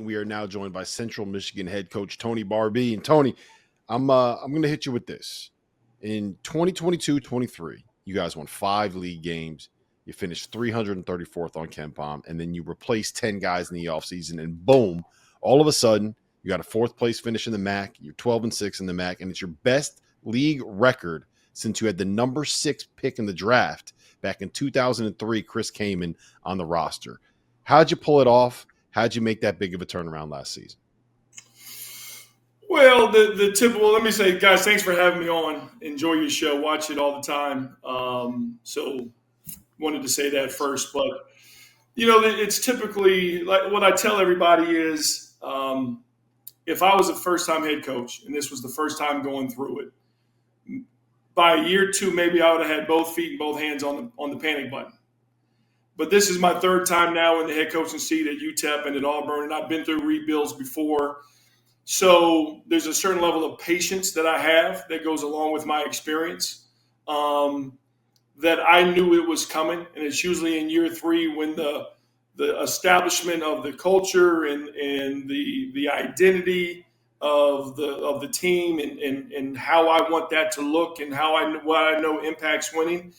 We are now joined by Central Michigan head coach Tony Barbee. And Tony, I'm going to hit you with this. In 2022-23, you guys won 5 league games. You finished 334th on KenPom, and then you replaced 10 guys in the offseason, and boom, all of a sudden, you got a 4th place finish in the MAC. You're 12-6 in the MAC, and it's your best league record since you had the number 6 pick in the draft back in 2003, Chris Kaman on the roster. How'd you pull it off? How'd you make that big of a turnaround last season? Well, the typical, let me say, guys, thanks for having me on. Enjoy your show. Watch it all the time. So wanted to say that first. But, it's typically, like what I tell everybody is if I was a first-time head coach and this was the first time going through it, by year 2, maybe I would have had both feet and both hands on the panic button. But this is my 3rd time now in the head coaching seat at UTEP and at Auburn, and I've been through rebuilds before. So there's a certain level of patience that I have that goes along with my experience that I knew it was coming. And it's usually in year 3 when the establishment of the culture and the identity of the team and how I want that to look and what I know impacts winning.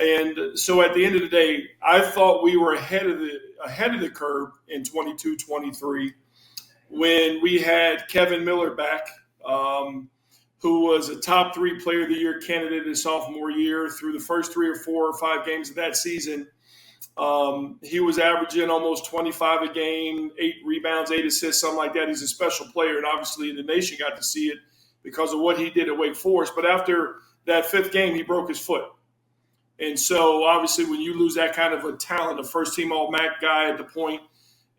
And so at the end of the day, I thought we were ahead of the curve in 22-23 when we had Kevin Miller back, who was a top 3 player of the year candidate his sophomore year. Through the first 3 or 4 or 5 games of that season, he was averaging almost 25 a game, 8 rebounds, 8 assists, something like that. He's a special player, and obviously the nation got to see it because of what he did at Wake Forest. But after that 5th game, he broke his foot. And so, obviously, when you lose that kind of a talent, a first-team All-MAC guy at the point,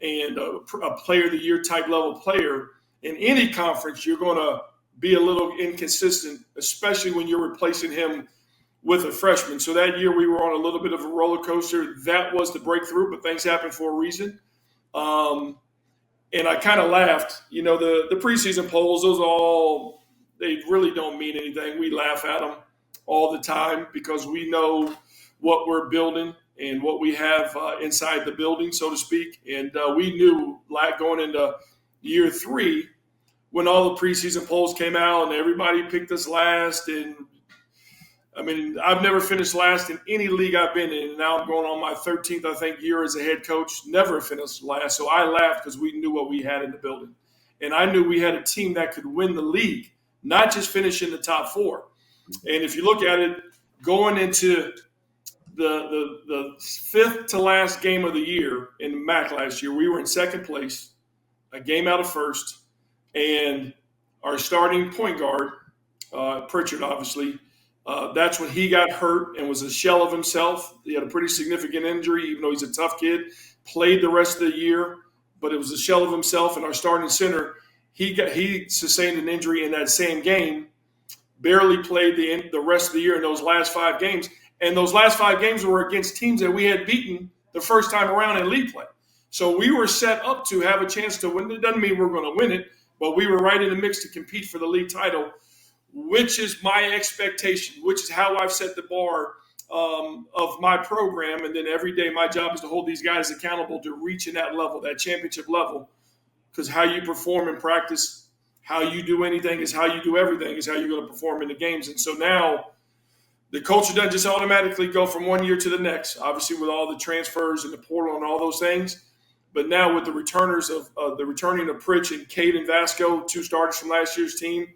and a player of the year type level player, in any conference, you're going to be a little inconsistent, especially when you're replacing him with a freshman. So that year we were on a little bit of a roller coaster. That was the breakthrough, but things happen for a reason. And I kind of laughed. The preseason polls, they really don't mean anything. We laugh at them all the time because we know what we're building and what we have inside the building, so to speak. And we knew going into year 3 when all the preseason polls came out and everybody picked us last. And, I've never finished last in any league I've been in. And now I'm going on my 13th, I think, year as a head coach. Never finished last. So I laughed because we knew what we had in the building. And I knew we had a team that could win the league, not just finish in the top 4. And if you look at it, going into the 5th to last game of the year in the MAC last year, we were in 2nd place, a game out of 1st, and our starting point guard, Pritchard, obviously, that's when he got hurt and was a shell of himself. He had a pretty significant injury, even though he's a tough kid, played the rest of the year, but it was a shell of himself. And our starting center, he sustained an injury in that same game, barely played the rest of the year in those last 5 games. And those last 5 games were against teams that we had beaten the first time around in league play. So we were set up to have a chance to win. It doesn't mean we're going to win it, but we were right in the mix to compete for the league title, which is my expectation, which is how I've set the bar of my program. And then every day my job is to hold these guys accountable to reaching that level, that championship level, because how you perform in practice, how you do anything is how you do everything, is how you're going to perform in the games. And so now the culture doesn't just automatically go from one year to the next, obviously with all the transfers and the portal and all those things. But now with the returners the returning of Pritch and Cade and Vasco, 2 starters from last year's team,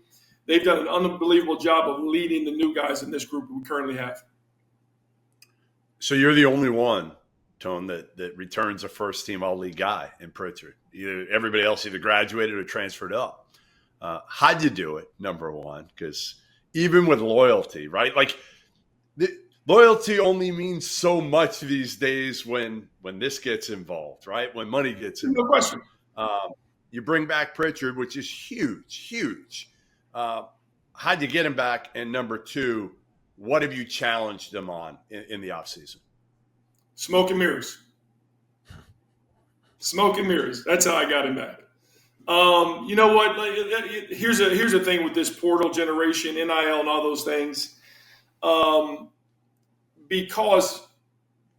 they've done an unbelievable job of leading the new guys in this group we currently have. So you're the only one, Tone, that returns a first-team All-League guy in Pritchard. Everybody else either graduated or transferred up. How'd you do it, number one? Because even with loyalty, right? Like, loyalty only means so much these days when this gets involved, right? When money gets involved. No question. You bring back Pritchard, which is huge. How'd you get him back? And number 2, what have you challenged them on in the offseason? Smoke and mirrors. Smoke and mirrors. That's how I got him back. You know what? Here's a thing with this portal generation, NIL, and all those things. Because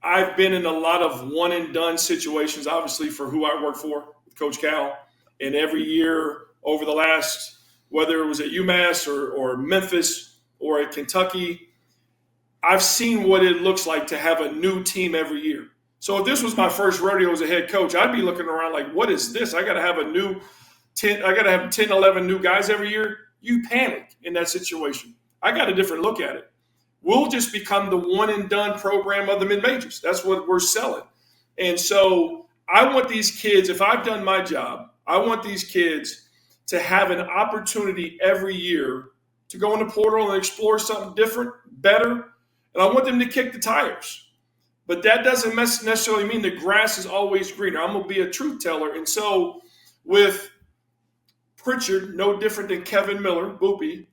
I've been in a lot of one and done situations, obviously, for who I work for, Coach Cal. And every year over the last, whether it was at UMass or Memphis or at Kentucky, I've seen what it looks like to have a new team every year. So if this was my first rodeo as a head coach, I'd be looking around like, what is this? I got to have 10, 11 new guys every year. You panic in that situation. I got a different look at it. We'll just become the one and done program of the mid-majors. That's what we're selling. And so I want these kids, if I've done my job, I want these kids to have an opportunity every year to go in the portal and explore something different, better. And I want them to kick the tires. But that doesn't necessarily mean the grass is always greener. I'm going to be a truth teller. And so with Pritchard, no different than Kevin Miller, Boopy,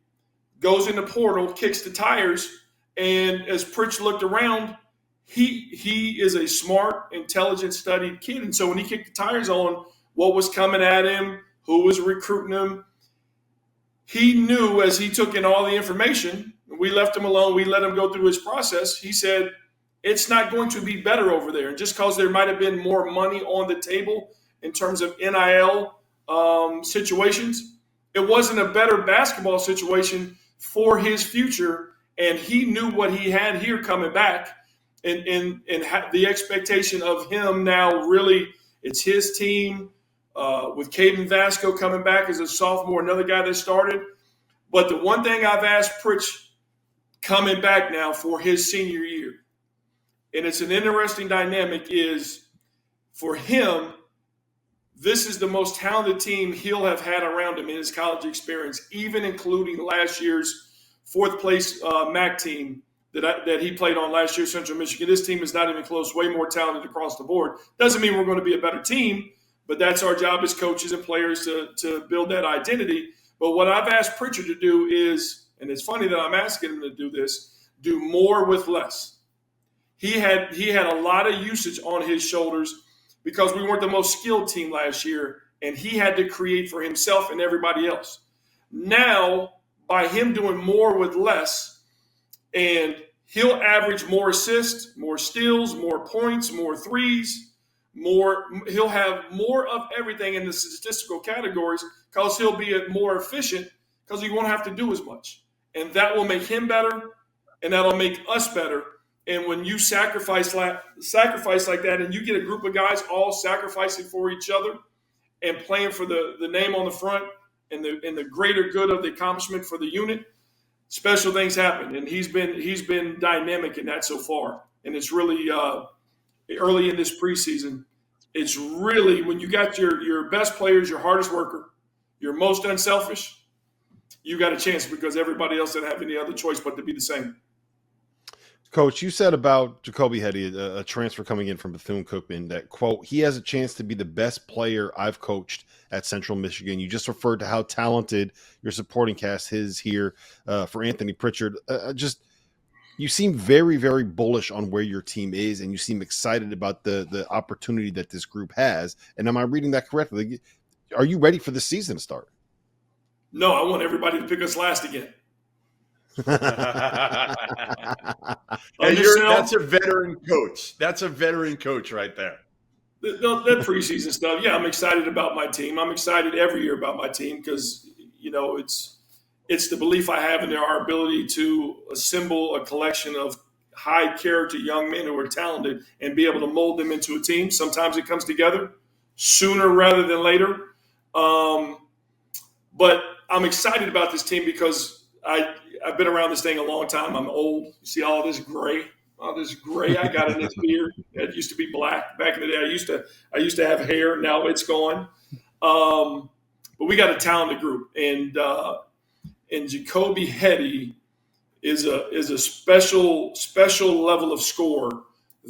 goes in the portal, kicks the tires, and as Pritch looked around, he is a smart, intelligent, studied kid. And so when he kicked the tires on what was coming at him, who was recruiting him, he knew as he took in all the information, we left him alone, we let him go through his process, he said, it's not going to be better over there. And just because there might have been more money on the table in terms of NIL situations, it wasn't a better basketball situation for his future. And he knew what he had here coming back, and the expectation of him now really, it's his team with Caden Vasco coming back as a sophomore, another guy that started. But the one thing I've asked Pritch coming back now for his senior year, and it's an interesting dynamic, is for him, this is the most talented team he'll have had around him in his college experience, even including last year's fourth place MAC team that he played on last year, Central Michigan. This team is not even close, way more talented across the board. Doesn't mean we're going to be a better team, but that's our job as coaches and players to build that identity. But what I've asked Pritchard to do is, and it's funny that I'm asking him to do this, do more with less. He had a lot of usage on his shoulders because we weren't the most skilled team last year, and he had to create for himself and everybody else. Now, by him doing more with less, and he'll average more assists, more steals, more points, more threes, he'll have more of everything in the statistical categories because he'll be more efficient because he won't have to do as much. And that will make him better, and that'll make us better. And when you sacrifice like that, and you get a group of guys all sacrificing for each other and playing for the name on the front and the greater good of the accomplishment for the unit, special things happen. And he's been dynamic in that so far. And it's really early in this preseason. It's really when you got your best players, your hardest worker, your most unselfish, you got a chance because everybody else didn't have any other choice but to be the same. Coach, you said about Jacoby Hetty, a transfer coming in from Bethune-Cookman, that, quote, he has a chance to be the best player I've coached at Central Michigan. You just referred to how talented your supporting cast is here for Anthony Pritchard. You seem very, very bullish on where your team is, and you seem excited about the opportunity that this group has. And am I reading that correctly? Are you ready for the season to start? No, I want everybody to pick us last again. That's a veteran coach. That's a veteran coach right there. That preseason stuff. Yeah, I'm excited about my team. I'm excited every year about my team because, it's the belief I have in our ability to assemble a collection of high character young men who are talented and be able to mold them into a team. Sometimes it comes together sooner rather than later. But I'm excited about this team because I've been around this thing a long time. I'm old. You see all this gray I got in this beard. It used to be black back in the day. I used to have hair. Now it's gone. But we got a talented group, and Jacoby Hetty is a special level of scorer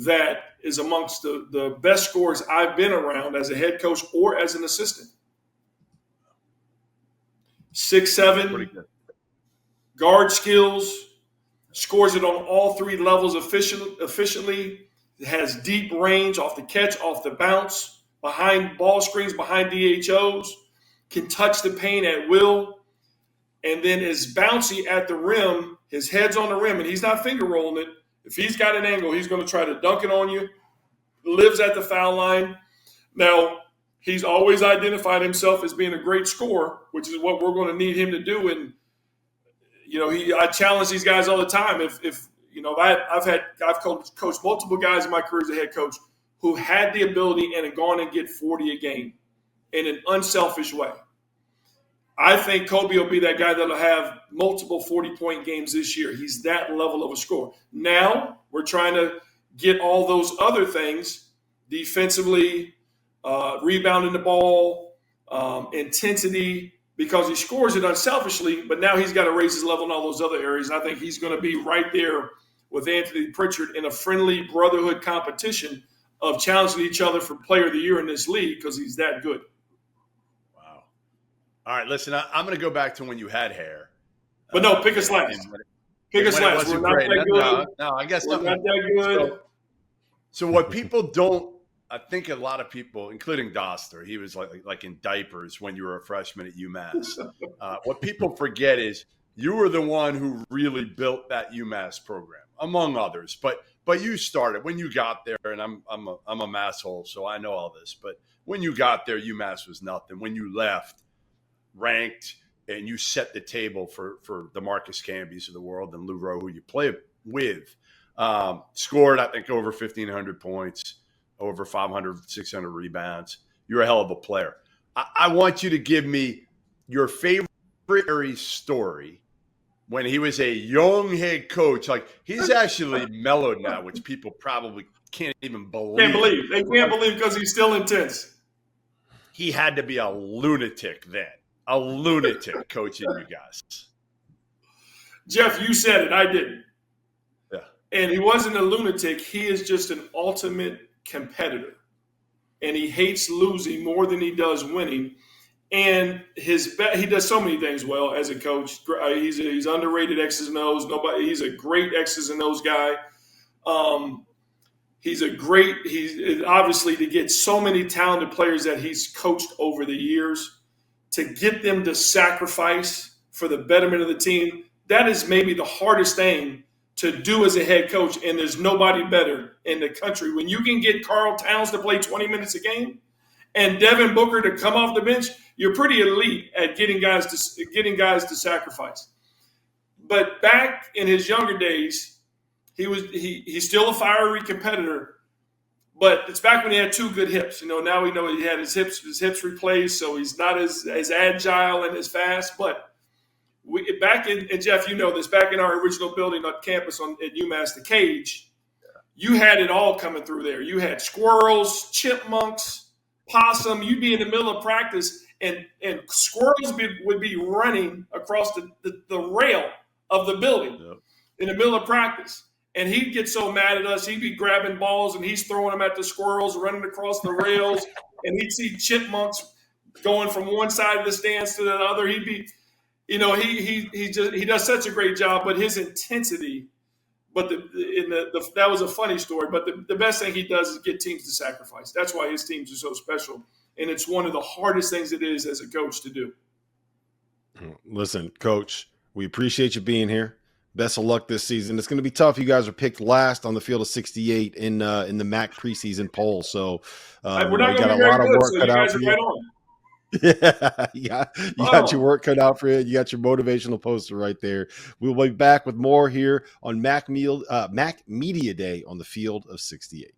that is amongst the best scorers I've been around as a head coach or as an assistant. 6'7", guard skills, scores it on all three levels efficiently. It has deep range off the catch, off the bounce, behind ball screens, behind DHOs, can touch the paint at will, and then is bouncy at the rim. His head's on the rim, and he's not finger rolling it. If he's got an angle, he's going to try to dunk it on you. Lives at the foul line. Now, He's always identified himself as being a great scorer, which is what we're going to need him to do. And I challenge these guys all the time. If I've coached multiple guys in my career as a head coach who had the ability and had gone and get 40 a game in an unselfish way. I think Kobe will be that guy that'll have multiple 40-point games this year. He's that level of a scorer. Now we're trying to get all those other things defensively, rebounding the ball, intensity, because he scores it unselfishly, but now he's got to raise his level in all those other areas. And I think he's going to be right there with Anthony Pritchard in a friendly brotherhood competition of challenging each other for player of the year in this league because he's that good. Wow. All right, listen, I'm going to go back to when you had hair. But no, pick us last. Pick us last. We're not that good. No, I guess we're not that good. So what people don't, I think a lot of people, including Doster, he was like in diapers when you were a freshman at UMass. What people forget is you were the one who really built that UMass program, among others. But you started when you got there, and I'm a masshole, so I know all this. But when you got there, UMass was nothing. When you left, ranked, and you set the table for the Marcus Camby's of the world and Lou Rowe, who you play with, scored, I think, over 1,500 points, over 500, 600 rebounds. You're a hell of a player. I want you to give me your favorite story when he was a young head coach. Like, he's actually mellowed now, which people probably can't even believe. They can't believe because he's still intense. He had to be a lunatic then. A lunatic coaching you guys. Jeff, you said it. I didn't. Yeah. And he wasn't a lunatic. He is just an ultimate competitor. And he hates losing more than he does winning. And he does so many things well as a coach. He's underrated X's and O's. He's a great X's and O's guy. He's obviously to get so many talented players that he's coached over the years, to get them to sacrifice for the betterment of the team. That is maybe the hardest thing to do as a head coach, and there's nobody better in the country. When you can get Karl Towns to play 20 minutes a game and Devin Booker to come off the bench, you're pretty elite at getting guys to sacrifice. But back in his younger days, he's still a fiery competitor, but it's back when he had two good hips. Now we know he had his hips replaced, so he's not as agile and as fast. But and Jeff, you know this, back in our original building on campus at UMass, the Cage, you had it all coming through there. You had squirrels, chipmunks, possum. You'd be in the middle of practice, and squirrels would be running across the rail of the building in the middle of practice. And he'd get so mad at us, he'd be grabbing balls and he's throwing them at the squirrels, running across the rails, and he'd see chipmunks going from one side of the stands to the other. He'd be, he does such a great job, but his intensity. But that was a funny story. But the best thing he does is get teams to sacrifice. That's why his teams are so special, and it's one of the hardest things it is as a coach to do. Listen, Coach, we appreciate you being here. Best of luck this season. It's going to be tough. You guys are picked last on the field of 68 in the MAC preseason poll. So we're not going to be very good, so you guys are right on. Yeah, you got your work cut out for you. You got your motivational poster right there. We'll be back with more here on Mac Media Day on the field of 68.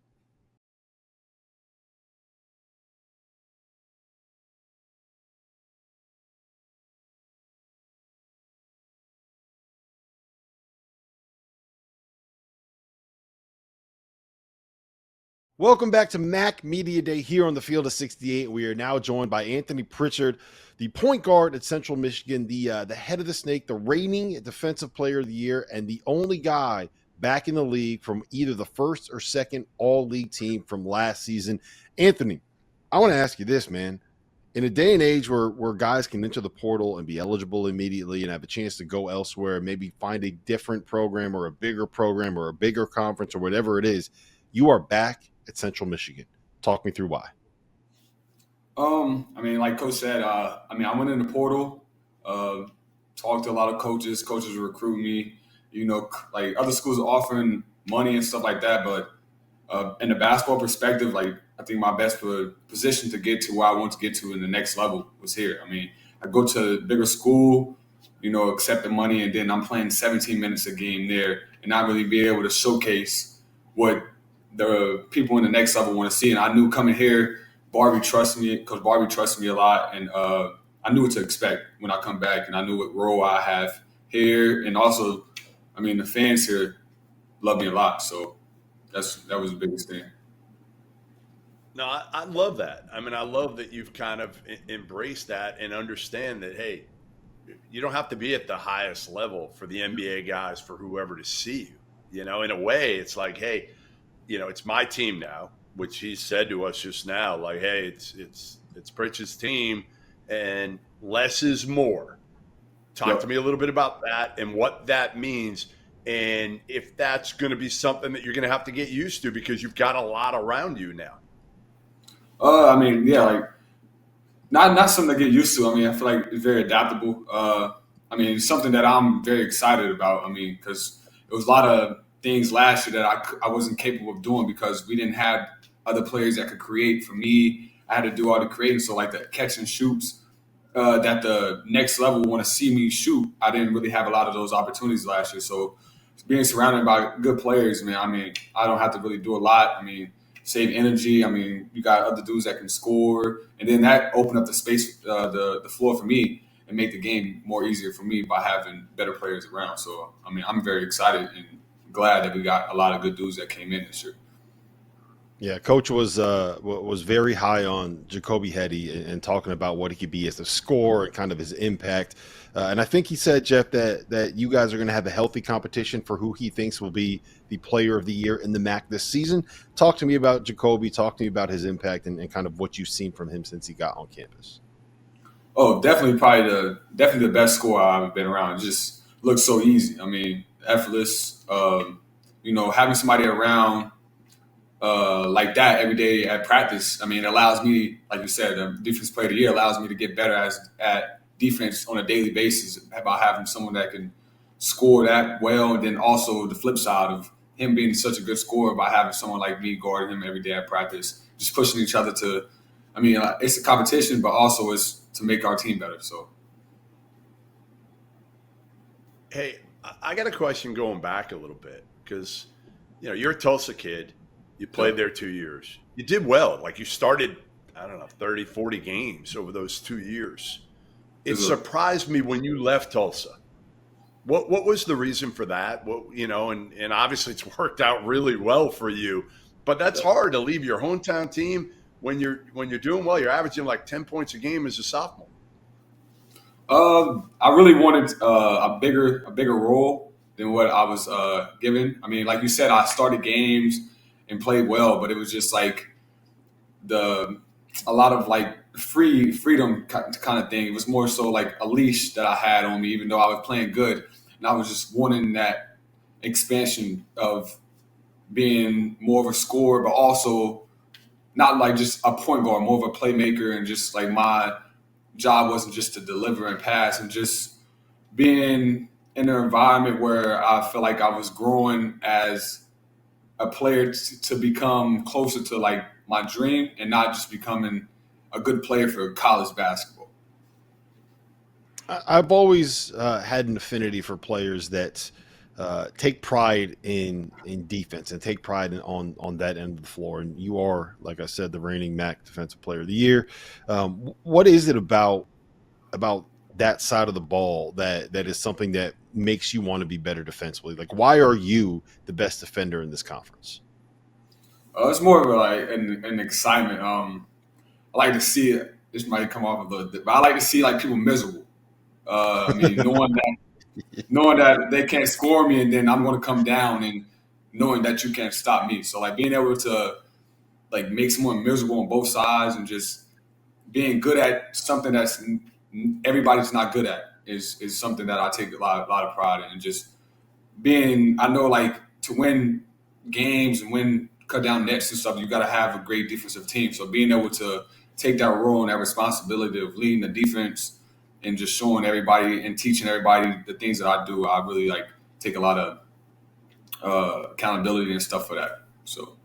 Welcome back to Mac Media Day here on the field of 68. We are now joined by Anthony Pritchard, the point guard at Central Michigan, the head of the snake, the reigning defensive player of the year, and the only guy back in the league from either the first or second all-league team from last season. Anthony, I want to ask you this, man. In a day and age where guys can enter the portal and be eligible immediately and have a chance to go elsewhere, maybe find a different program or a bigger conference or whatever it is, you are back at Central Michigan. Talk me through why. Like Coach said, I went in the portal, talked to a lot of coaches. Coaches recruit me. Like other schools offering money and stuff like that. But in the basketball perspective, like I think my best position to get to where I want to get to in the next level was here. I mean, I go to a bigger school, accept the money, and then I'm playing 17 minutes a game there and not really be able to showcase what the people in the next level want to see. And I knew coming here, Barbie trusts me, Coach Barbie trusts me a lot, and I knew what to expect when I come back, and I knew what role I have here, and also, I mean, the fans here love me a lot, so that was the biggest thing. No, I love that. I mean, I love that you've kind of embraced that and understand that, hey, you don't have to be at the highest level for the NBA guys, for whoever to see you. In a way, it's like, hey, it's my team now, which he said to us just now, like, hey, it's Pritch's team, and less is more. Talk to me a little bit about that and what that means, and if that's going to be something that you're going to have to get used to because you've got a lot around you now. I mean, yeah, like not something to get used to. I mean, I feel like it's very adaptable. I mean, it's something that I'm very excited about. I mean, because it was a lot of things last year that I wasn't capable of doing because we didn't have other players that could create for me. I had to do all the creating. So like the catch and shoots that the next level want to see me shoot, I didn't really have a lot of those opportunities last year. So being surrounded by good players, man, I mean, I don't have to really do a lot. I mean, save energy. I mean, you got other dudes that can score, and then that opened up the space, the floor for me, and make the game more easier for me by having better players around. So, I mean, I'm very excited and glad that we got a lot of good dudes that came in this year. Yeah, Coach was very high on Jacoby Hetty and talking about what he could be as a scorer and kind of his impact. And I think he said, Jeff, that you guys are going to have a healthy competition for who he thinks will be the player of the year in the MAC this season. Talk to me about Jacoby. Talk to me about his impact and kind of what you've seen from him since he got on campus. Oh, definitely the best scorer I've been around. It just looks so easy. I mean, effortless. Having somebody around like that every day at practice, I mean, it allows me, like you said, the defense player of the year allows me to get better at defense on a daily basis by having someone that can score that well. And then also the flip side of him being such a good scorer by having someone like me guarding him every day at practice, just pushing each other to, I mean, it's a competition, but also it's to make our team better. So. Hey, I got a question going back a little bit because, you're a Tulsa kid. You played there 2 years. You did well. Like you started, 30, 40 games over those 2 years. It surprised me when you left Tulsa. What was the reason for that? And obviously it's worked out really well for you, but that's hard to leave your hometown team when you're doing well. You're averaging like 10 points a game as a sophomore. I really wanted a bigger role than what I was given. I mean, like you said, I started games and played well, but it was just like a lot of like freedom kind of thing. It was more so like a leash that I had on me, even though I was playing good, and I was just wanting that expansion of being more of a scorer, but also not like just a point guard, more of a playmaker, and just like my job wasn't just to deliver and pass, and just being in an environment where I felt like I was growing as a player to become closer to like my dream and not just becoming a good player for college basketball. I've always had an affinity for players that take pride in defense and take pride on that end of the floor. And you are, like I said, the reigning MAC Defensive Player of the Year. What is it about that side of the ball that is something that makes you want to be better defensively? Like, why are you the best defender in this conference? It's more of like an excitement. I like to see it. This might come off a little bit, but I like to see like people miserable. I mean, knowing that they can't score me, and then I'm going to come down, and knowing that you can't stop me. So like being able to like make someone miserable on both sides, and just being good at something that's everybody's not good at is something that I take a lot of pride in. And just being, I know like to win games and cut down nets and stuff, you got to have a great defensive team. So being able to take that role and that responsibility of leading the defense and just showing everybody and teaching everybody the things that I do, I really like take a lot of accountability and stuff for that. So.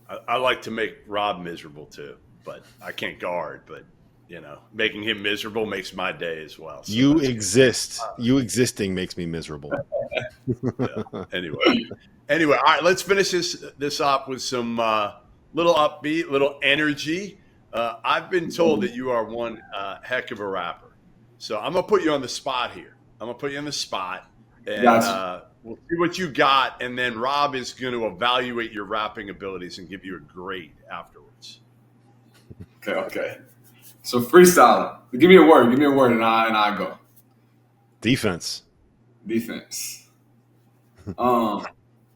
I like to make Rob miserable too, but I can't guard. But making him miserable makes my day as well. So you exist. You existing makes me miserable. Yeah. Anyway, all right. Let's finish this up with some little upbeat, little energy. I've been told that you are one heck of a rapper, so I'm gonna put you on the spot here. And we'll see what you got, and then Rob is going to evaluate your rapping abilities and give you a grade afterwards. Okay. So freestyle. Give me a word, and I go. Defense.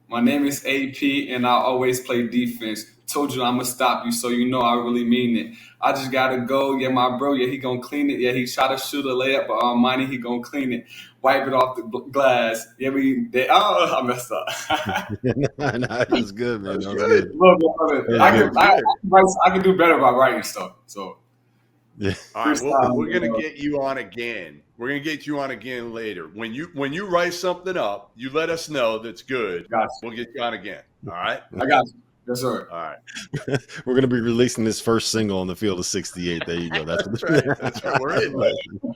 My name is AP, and I always play defense. Told you I'ma stop you, so you know I really mean it. I just gotta go, yeah, my bro, yeah, he gonna clean it. Yeah, he try to shoot a layup, but Almighty, he gonna clean it. Wipe it off the glass. Yeah, I messed up. Nah, that's good, man. That was good. good. Love it. I can do better by writing stuff. So, Yeah. All right, we're gonna get you on again. We're gonna get you on again later. When you write something up, you let us know that's good. Gotcha. We'll get you on again. All right. I got you. Yes, sir. All right. We're going to be releasing this first single on the field of 68. There you go. That's That's right. We're in.